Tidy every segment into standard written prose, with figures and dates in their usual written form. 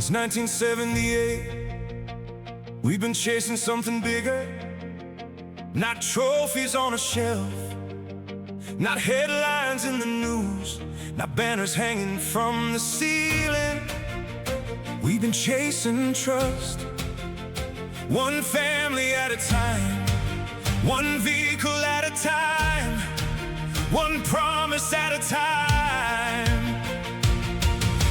Since 1978, we've been chasing something bigger. Not trophies on a shelf, not headlines in the news, not banners hanging from the ceiling. We've been chasing trust, one family at a time, one vehicle at a time, one promise at a time.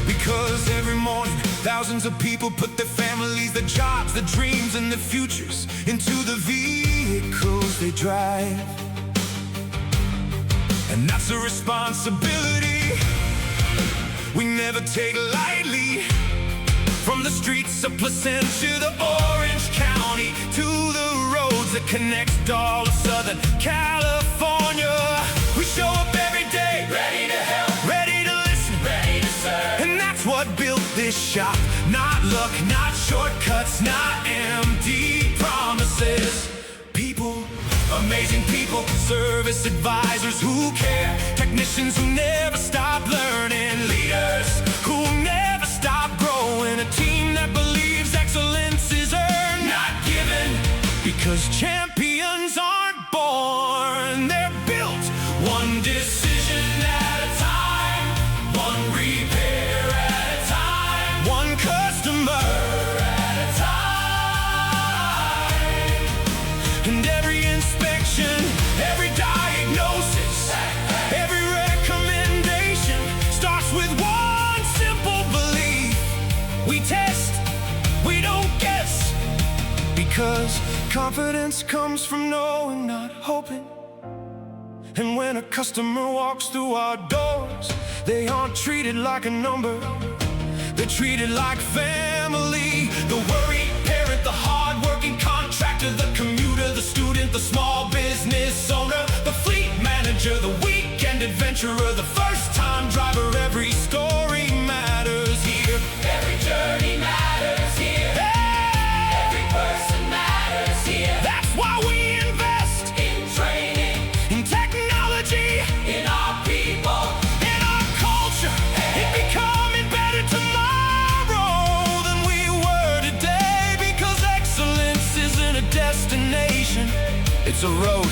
Because every morning, thousands of people put their families, their jobs, their dreams, and their futures into the vehicles they drive. And that's a responsibility we never take lightly. From the streets of Placentia to Orange County, to the roads that connect all of Southern California, we show up every day, ready to help, ready to listen, ready to serve. And that's what built this shop. Not luck, not shortcuts, not empty promises. People, amazing people, service advisors who care, technicians who never stop learning, leaders who never stop growing, a team that believes excellence is earned, not given, because champions aren't born, they're built. One decision at a time, one repair at a time, one customer at a time. And every inspection, every diagnosis, every recommendation starts with one simple belief: we test, we don't guess. Because confidence comes from knowing, not hoping. And when a customer walks through our doors, they aren't treated like a number, they're treated like family. The worried parent, the hard-working contractor, the commuter, the student, the small business owner, the fleet manager, the weekend adventurer, the first-time driver. Every story matters here. Every journey matters here. Every person matters here. That's why we invest in training, in technology, in our people, in our culture, in becoming better tomorrow than we were today. Because excellence isn't a destination, it's a road,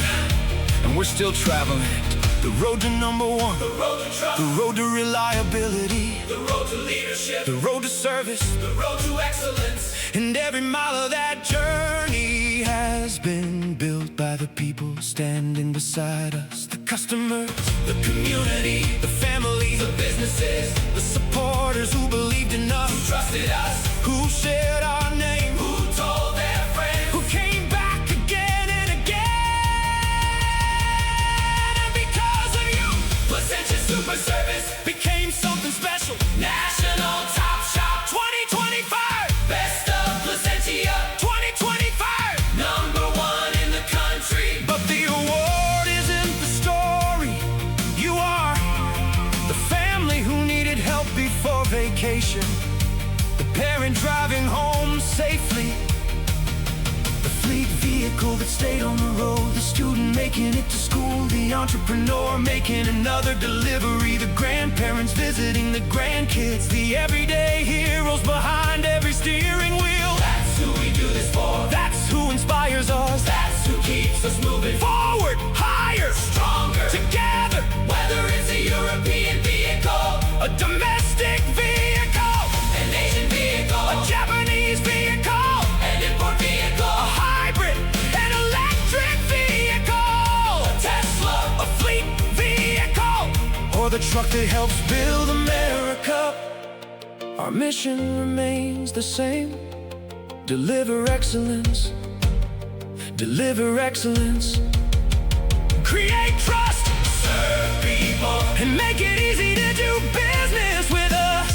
and we're still traveling it. The road to number one, the road to trust, the road to reliability, the road to leadership, the road to service, the road to excellence. And every mile of that journey has been built by the people standing beside us. The customers, the community, the families, the businesses, the supporters who believed in us, who trusted us, who shared our name, who told their friends, who came back again and again. And because of you, Placentia Super Service became something special. National Top Shop 2025, Best of Placentia 2025, #1 in the country. But the award isn't the story. You are the family who needed help before vacation, the parent driving home safely, the fleet vehicle that stayed on the road, the student making it to school, the entrepreneur making another delivery, the grandparents visiting the grandkids, the everyday heroes behind every steering wheel. That's who we do this for. That's who inspires us. That's who keeps us moving forward, higher, stronger, together. Whether it's a European vehicle, a domestic vehicle, an Asian vehicle, a Japanese vehicle, an import vehicle, a hybrid, an electric vehicle, a Tesla, a fleet vehicle, or the truck that helps build America. Our mission remains the same: deliver excellence, deliver excellence. Create trust, serve people, and make it easy to do business with us.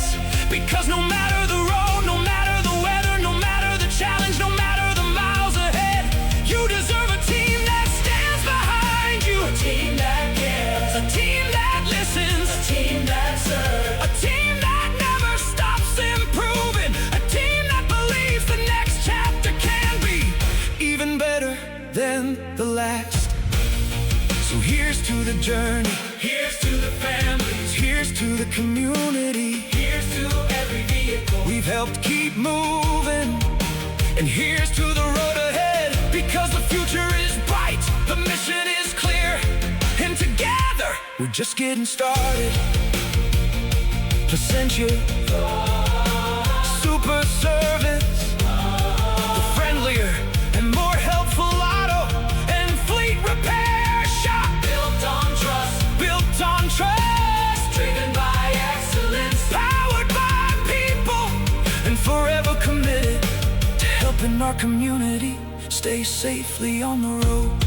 Because no matter the road, no matter the weather, no matter the challenge, no matter the miles ahead, you deserve a team that stands behind you, a team that cares, a team that listens, a team that serves, a team that never stops improving, a team that believes the next chapter can be even better than the last. So here's to the journey, here's to the families, here's to the community, here's to every vehicle we've helped keep And here's to the road ahead, because the future is bright, the mission is clear, and together we're just getting started. Placentia Super Service, the friendlier and more helpful auto and fleet repair shop. Built on trust, driven by excellence, powered by people, and forever committed to helping our community stay safely on the road.